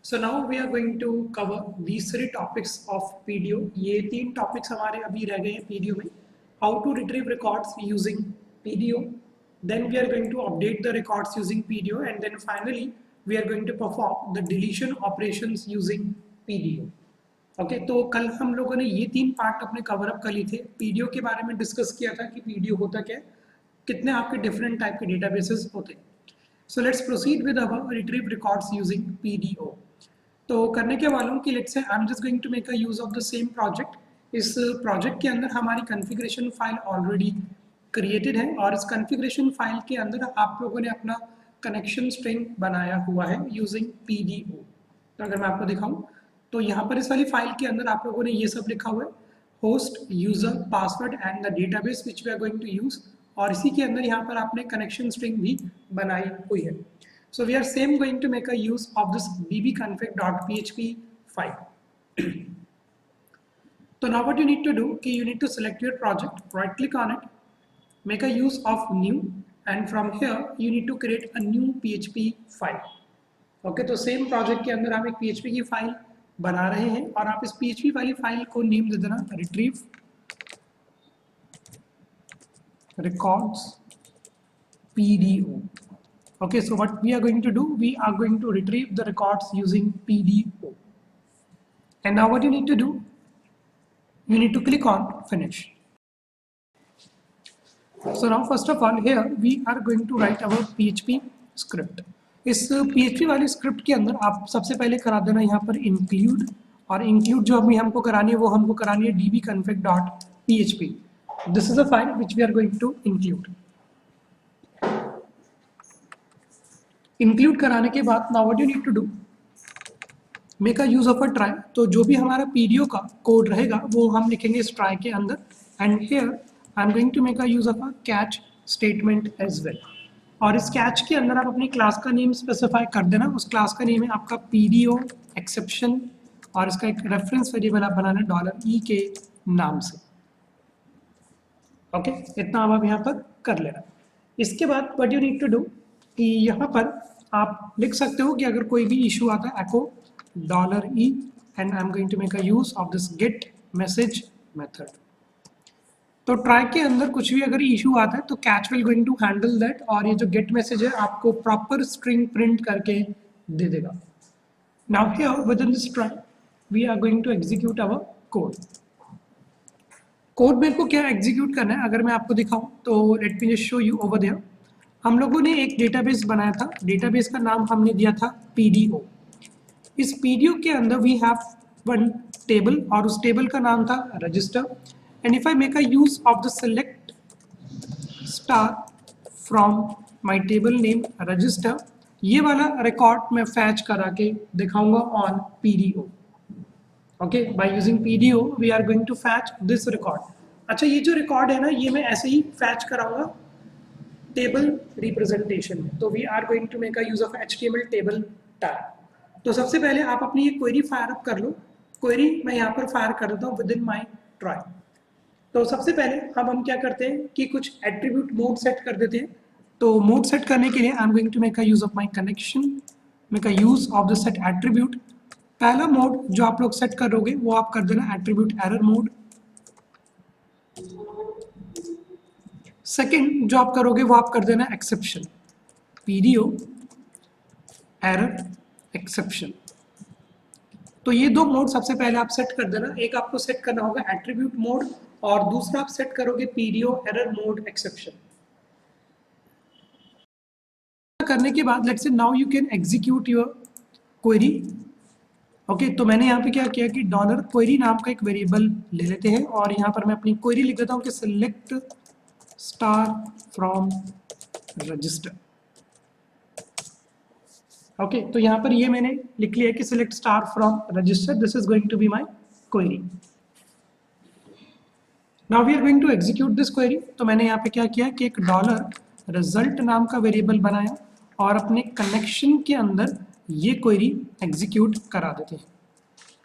So now we are going to cover these three topics of PDO. ये तीन topics हमारे अभी रह गए हैं PDO में. How to retrieve records using PDO. Then we are going to update the records using PDO, and then finally we are going to perform the deletion operations using PDO. Okay तो कल हम लोगों ने ये तीन part अपने cover up कर लिए थे. पीडीओ के बारे में डिस्कस किया था कि पीडीओ होता क्या है, कितने आपके डिफरेंट टाइप के डेटाबेसेस होते हैं. So let's proceed with our retrieve records using PDO. तो करने के वालों कि let's say I am just going to make a use of the same project. इस प्रोजेक्ट के अंदर हमारी कॉन्फ़िगरेशन फाइल ऑलरेडी क्रिएटेड है और इस कॉन्फ़िगरेशन फाइल के अंदर आप लोगों ने अपना कनेक्शन स्ट्रिंग बनाया हुआ है यूजिंग पीडीओ. तो अगर मैं आपको दिखाऊं तो यहाँ पर इस वाली फाइल के अंदर आप लोगों ने ये सब लिखा हुआ है, host user password and the database which we are going to use. और इसी के अंदर यहाँ पर आपने कनेक्शन स्ट्रिंग भी बनाई हुई है. So we are same going to make a use of this bbconfig.php file. So now what you need to do, you need to select your project, right click on it, make a use of new, and from here you need to create a new PHP file. Okay, तो same project के अंदर हम एक PHP की file बना रहे हैं और आप इस PHP वाली फाइल को नेम दे देना retrieve records PDO. Okay, so what we are going to do, we are going to retrieve the records using PDO. And now what you need to do, you need to click on finish. So now first of all here we are going to write our PHP script. इस PHP वाली script के अंदर आप सबसे पहले करा देना यहाँ पर include, और include जो अभी हमको करानी है वो हमको करानी है dbconfig.php. This is a file which we are going to include. Include कराने के बाद now what you need to do, make a use of a try. तो जो भी हमारा पीडीओ का कोड रहेगा वो हम लिखेंगे इस ट्राई के अंदर. And here I am going to make a use of a catch statement as well. और इस कैच के अंदर आप अपनी क्लास का नेम स्पेसिफाई कर देना. उस क्लास का नेम है आपका पीडीओ एक्सेप्शन और इसका एक रेफरेंस वेरिएबल आप बनाना $e के नाम से. ओके, इतना आप यहाँ पर कर लेना. इसके बाद what you need to do कि यहाँ पर आप लिख सकते हो कि अगर कोई भी इशू आता है echo $e and I'm going to make a use of this get message method. तो ट्राई के अंदर कुछ भी अगर इशू आता है तो catch will going to handle that और ये जो गेट मैसेज है आपको प्रॉपर स्ट्रिंग प्रिंट करके दे देगा. Now here within this try we are going to execute our code. Code मेरे को क्या एग्जीक्यूट करना है अगर मैं आपको दिखाऊं तो let me just show you over there. हम लोगों ने एक डेटाबेस बनाया था, डेटाबेस का नाम हमने दिया था पीडीओ. इस पीडीओ के अंदर वी हैव वन टेबल और उस टेबल का नाम था register. And if I make a use of the select star from my table name register, ये वाला रिकॉर्ड मैं फैच करा के दिखाऊंगा on PDO. Okay, by using PDO we are going to fetch this record. अच्छा, ये जो record है ना ये मैं ऐसे ही फैच कराऊंगा टेबल रिप्रेजेंटेशन में. तो we are going to make a use of HTML table tag. तो सबसे पहले आप अपनी ये क्वेरी फायर अप कर लो. क्वेरी मैं यहाँ पर फायर कर देता हूँ विद इन माई ट्राई. तो सबसे पहले अब हम क्या करते हैं कि कुछ एट्रीब्यूट मोड सेट कर देते हैं. तो मोड सेट करने के लिए I am going to make a use of my connection, make a use of the set attribute. पहला मोड जो आप लोग सेट करोगे वो आप कर देना एट्रीब्यूट एरर मोड. सेकेंड जो आप करोगे वो आप कर देना एक्सेप्शन, पीडीओ एरर एक्सेप्शन. तो ये दो मोड सबसे पहले आप सेट कर देना. एक आपको सेट करना होगा एट्रीब्यूट मोड और दूसरा आप सेट करोगे पीडीओ एरर मोड एक्सेप्शन. करने के बाद let's say now you can execute your query. Okay, तो मैंने यहाँ पे क्या किया कि $query नाम का एक वेरिएबल ले लेते हैं और यहाँ पर मैं अपनी क्वेरी लिख देता हूँ कि select star from register. Okay, तो यहाँ पर ये मैंने लिख लिया कि select star from register. This is going to be my query. Now we are going to execute this query. तो मैंने यहाँ पे क्या किया कि एक $result नाम का वेरिएबल बनाया और अपने कनेक्शन के अंदर ये क्वेरी एग्जीक्यूट करा देते हैं.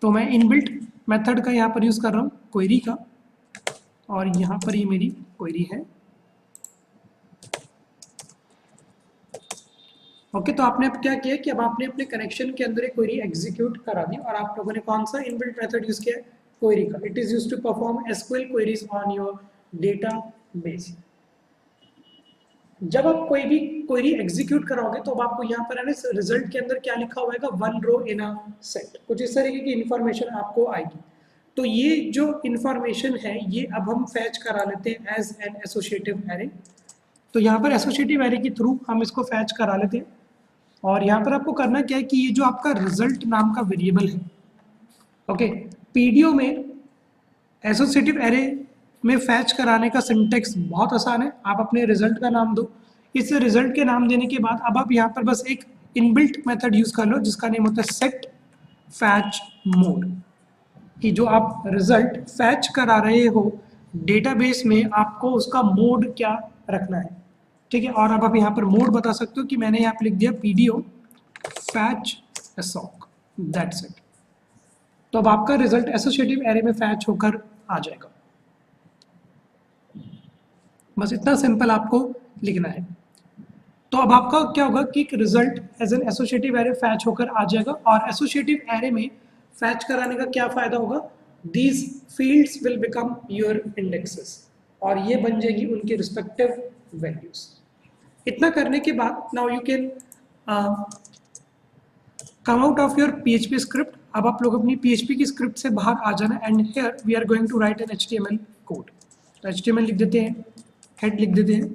तो मैं इनबिल्ट मेथड का यहाँ पर यूज कर रहा हूँ क्वेरी का और यहाँ पर ये मेरी क्वेरी है. ओके, तो आपने अब क्या किया कि अब आपने अपने कनेक्शन के अंदर एक क्वेरी एग्जीक्यूट करा दी और आप लोगों ने कौन सा इनबिल्ट मेथड यूज किया, क्वेरी का. It is used to perform SQL queries on your database. जब आप कोई भी क्वेरी एग्जीक्यूट कराओगे तो अब आपको यहाँ पर है ना रिजल्ट के अंदर क्या लिखा हुआ है, one row in a set, कुछ इस तरीके की इंफॉर्मेशन आपको आएगी. तो ये जो इंफॉर्मेशन है ये अब हम फैच करा लेते हैं एज एन एसोसिएटिव एरे. तो यहाँ पर एसोसिएटिव एरे के थ्रू हम इसको फैच करा लेते हैं. और यहाँ पर आपको करना क्या है कि ये जो आपका रिजल्ट नाम का वेरिएबल है, ओके, पीडीओ में एसोसिएटिव एरे में फैच कराने का सिंटेक्स बहुत आसान है. आप अपने रिजल्ट का नाम दो. इस रिजल्ट के नाम देने के बाद अब आप यहाँ पर बस एक इनबिल्ट मेथड यूज कर लो जिसका नेम होता है सेट फैच मोड. कि जो आप रिजल्ट फैच करा रहे हो डेटाबेस में आपको उसका मोड क्या रखना है. ठीक है, और अब आप यहाँ पर मोड बता सकते हो कि मैंने यहाँ पर लिख दिया पीडीओ फैच एसोक, दैट्स इट. तो अब आपका रिजल्ट एसोसिएटिव एरे में फैच होकर आ जाएगा. बस इतना सिंपल आपको लिखना है. तो अब आपका क्या होगा कि result as an associative array fetch होकर आ जाएगा. और एसोसिएटिव एरे में फैच कराने का क्या फायदा होगा, these fields will become your indexes, और ये बन जाएगी उनकी रिस्पेक्टिव वैल्यूज. इतना करने के बाद now you can come out of your PHP script. अब आप लोग अपनी PHP की स्क्रिप्ट से बाहर आ जाना. And here we are going to write an HTML code. तो HTML लिख देते हैं, हेड लिख देते हैं,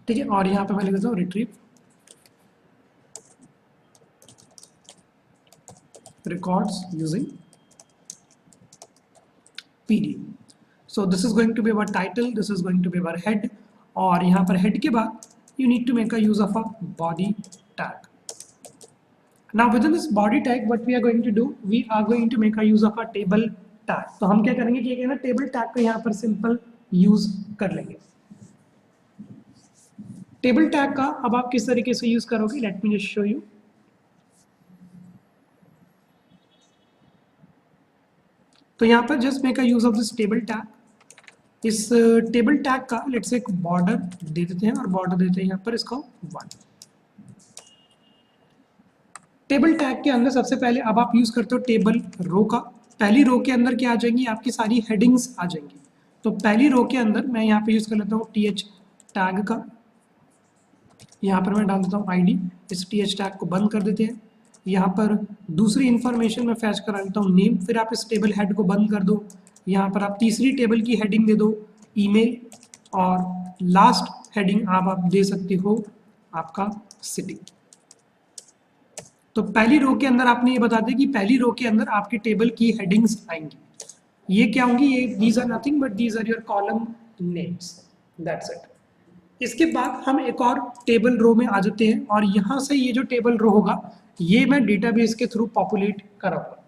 ठीक है. और यहाँ पे मैं लिख देता हूँ retrieve records using PD. So this is going to be our title, this is going to be our head. और यहाँ पर head के बाद you need to make a use of a body tag. Now within this body tag what we are going to do, we are going to make a use of a table tag. तो हम क्या करेंगे कि ये ना table tag को यहाँ पर simple use कर लेंगे. Table tag का अब आप किस तरीके से use करोगे, let me just show you. तो यहाँ पर just make a use of this table tag. इस टेबल टैग का लेट्स एक बॉर्डर दे देते हैं और बॉर्डर देते हैं यहाँ पर इसका 1. टेबल टैग के अंदर सबसे पहले अब आप यूज करते हो टेबल रो का. पहली रो के अंदर क्या आ जाएंगी, आपकी सारी हेडिंग्स आ जाएंगी. तो पहली रो के अंदर मैं यहाँ पे यूज कर लेता हूँ TH टैग का. यहाँ पर मैं डाल देता हूँ ID. इस TH टैग को बंद कर देते हैं. यहाँ पर दूसरी इंफॉर्मेशन में फैच करा लेता हूँ नेम. फिर आप इस टेबल हेड को बंद कर दो. यहाँ पर आप तीसरी टेबल की हेडिंग दे दो ईमेल. और लास्ट हेडिंग आप दे सकते हो आपका सिटी. तो पहली रो के अंदर आपने ये बता दिया कि पहली रो के अंदर आपकी टेबल की हेडिंग्स आएंगी. ये क्या होंगी, ये these are nothing but these are your column names, that's it. इसके बाद हम एक और टेबल रो में आ जाते हैं और यहाँ से ये जो टेबल रो होगा ये मैं डेटाबेस के थ्रू पॉपुलेट कराऊंगा.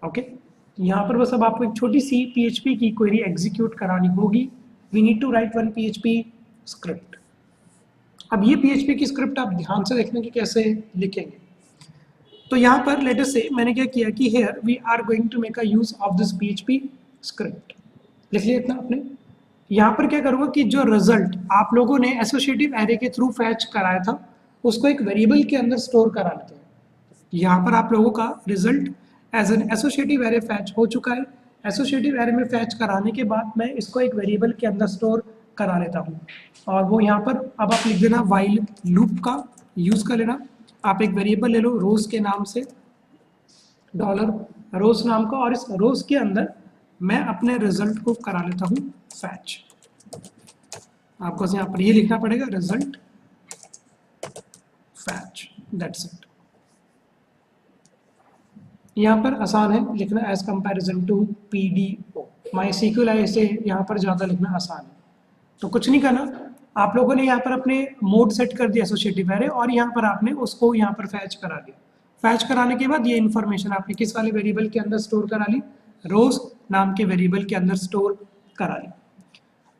ओके, यहाँ पर बस अब आपको एक छोटी सी PHP की क्वेरी एग्जीक्यूट करानी होगी. We need to write one PHP script. अब ये PHP की स्क्रिप्ट आप ध्यान से देखना कि कैसे लिखेंगे. तो यहाँ पर लेट अस से मैंने क्या किया कि here we are going to make a use of this PHP script. लिख लिया इतना आपने. यहाँ पर क्या करूँगा कि जो रिजल्ट आप लोगों ने एसोसिएटिव एरे के थ्रू फैच कराया था उसको एक वेरिएबल के अंदर स्टोर करा लेते हैं. यहाँ पर आप लोगों का result as an associative array fetch हो चुका है. एसोसिएटिव एरे में फैच कराने के बाद मैं इसको एक वेरिएबल के अंदर स्टोर करा लेता हूँ. और वो यहाँ पर अब आप लिख देना वाइल लूप का यूज कर लेना. आप एक वेरिएबल ले लो रोज के नाम से, $रोज नाम का, और इस रोज के अंदर मैं अपने रिजल्ट को करा लेता हूँ फैच. आपको यहाँ पर ये लिखना पड़ेगा रिजल्ट फैच, दैट्स इट. यहाँ पर आसान है लिखना as comparison to PDO. MySQL है इसे यहाँ पर ज़्यादा लिखना आसान है. तो कुछ नहीं करना, आप लोगों ने यहाँ पर अपने मोड सेट कर दिया एसोसिएटिव एरे और यहाँ पर आपने उसको यहाँ पर फैच करा दिया. फैच कराने के बाद ये इन्फॉर्मेशन आपने किस वाले वेरिएबल के अंदर स्टोर करा ली, रोज नाम के वेरिएबल के अंदर स्टोर करा ली.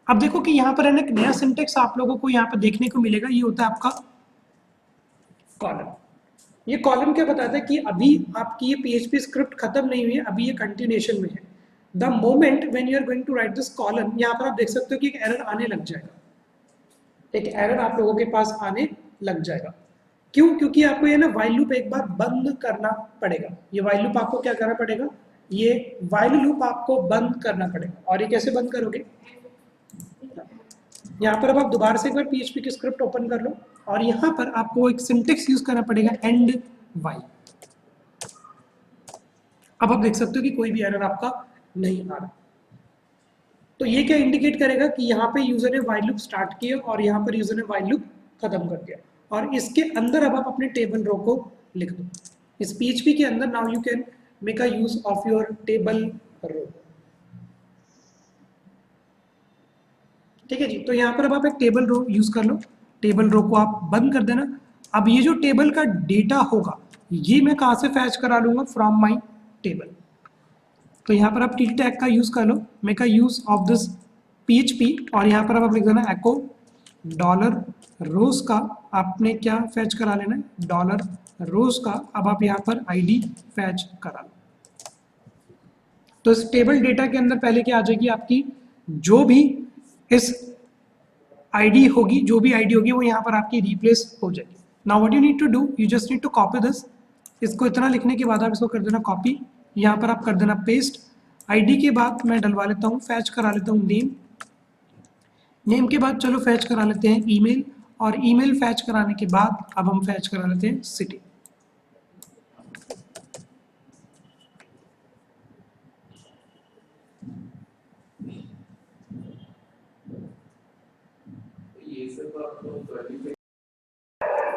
अब देखो कि यहाँ पर है ना एक नया सिंटेक्स आप लोगों को यहाँ पर देखने को मिलेगा. ये होता है आपका कॉलम. ये कॉलम क्या बताता है कि अभी आपकी ये PHP स्क्रिप्ट खत्म नहीं हुई है, अभी ये कंटिन्यूएशन में है. The moment when you are going to write this column, यहाँ पर आप देख सकते हो कि एक एरर आने लग जाएगा. एक एरर आप लोगों के पास आने लग जाएगा। क्यों? क्योंकि आपको ये ना वाइल लूप एक बार बंद करना पड़ेगा। ये वाइल लूप आपको क्या करना पड़ेगा? ये वाइल लूप आपको बंद करना पड़ेगा। और ये कैसे बंद करोगे? यहाँ पर अब आप दोबारा से एक बार PHP की स्क्रिप्ट ओपन कर लो और यहाँ पर आपको एक सिंटेक्स यूज करना पड़ेगा, एंड वाइल। अब आप देख सकते हो कि कोई भी एरर आपका नहीं आ रहा। तो ये क्या इंडिकेट करेगा कि यहाँ पे यूजर ने वाइल लूप स्टार्ट किया और यहाँ पर यूजर ने वाइल लूप खत्म कर दिया। और इसके अंदर अब आप अपने टेबल रो को लिख दो। इस PHP के अंदर now you can make a use of your table row. ठीक है जी। तो यहाँ पर अब आप एक टेबल रो यूज कर लो। टेबल रो को आप बंद कर देना। अब ये जो टेबल का डेटा होगा ये मैं कहाँ से फैच करा लूंगा? From my table. तो यहाँ पर आप टी टैग का यूज कर लो, make a use of this PHP, और यहाँ पर आप लिख देना एको डॉलर रोज का आपने क्या फैच करा लेना है? डॉलर रोज का। अब आप यहाँ पर ID फैच करा लो। तो इस टेबल डेटा के अंदर पहले क्या आ जाएगी? आपकी जो भी इस ID होगी, जो भी ID होगी वो यहाँ पर आपकी रिप्लेस हो जाएगी। Now what you need to do, you just need to copy this. इसको इतना लिखने के बाद आप इसको कर देना कॉपी, यहाँ पर आप कर देना पेस्ट। ID के बाद मैं डलवा लेता हूँ, फैच करा लेता हूँ नेम। नेम के बाद चलो फैच करा लेते हैं ईमेल, और ईमेल फैच कराने के बाद अब हम फैच करा लेते हैं सिटी।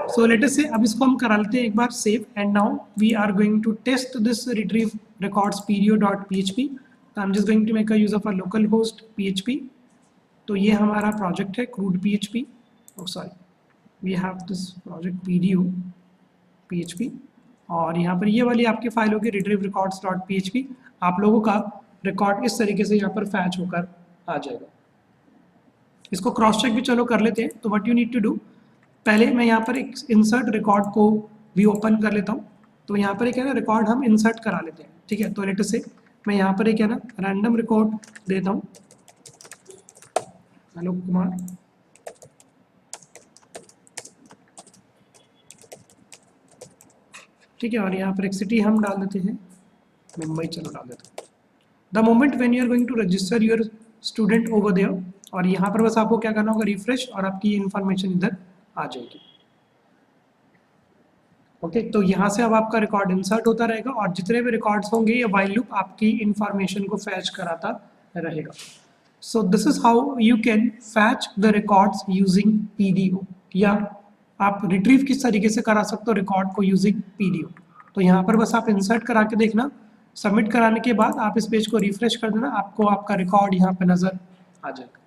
सो लेट अस से अब इसको हम करा लेते हैं एक बार save, and now we are going to test this retrieve records pdo.php। तो I am just going to make a use of a local host PHP। तो ये हमारा प्रोजेक्ट है crude PHP, sorry we have this project pdo PHP, और यहाँ पर ये वाली आपकी फाइल होगी retrieve records.php। आप लोगों का रिकॉर्ड इस तरीके से यहाँ पर फैच होकर आ जाएगा। इसको क्रॉस चेक भी चलो कर लेते हैं। तो what you need to do, पहले मैं यहाँ पर एक इंसर्ट रिकॉर्ड को भी ओपन कर लेता हूँ। तो यहाँ पर एक है ना रिकॉर्ड हम इंसर्ट करा लेते हैं। ठीक है, तो लेट से मैं यहाँ पर एक है ना रैंडम रिकॉर्ड देता हूँ, हेलो कुमार। ठीक है, और यहाँ पर एक सिटी हम डाल देते हैं मुंबई, चलो डाल देते हैं। The moment when you are going to register your student over there, और यहाँ पर बस आपको क्या करना होगा? रिफ्रेश, और आपकी इन्फॉर्मेशन इधर आ जाएगी। ओके, तो यहाँ से अब आपका रिकॉर्ड इंसर्ट होता रहेगा, और जितने भी रिकॉर्ड्स होंगे ये वाइल लूप आपकी इन्फॉर्मेशन को फैच कराता रहेगा। So this is how you can fetch the records using PDO, या आप रिट्रीव किस तरीके से करा सकते हो रिकॉर्ड को यूजिंग PDO। तो यहाँ पर बस आप इंसर्ट करा के देखना, सबमिट कराने के बाद आप इस पेज को रिफ्रेश कर देना, आपको आपका रिकॉर्ड यहाँ पे नजर आ जाएगा।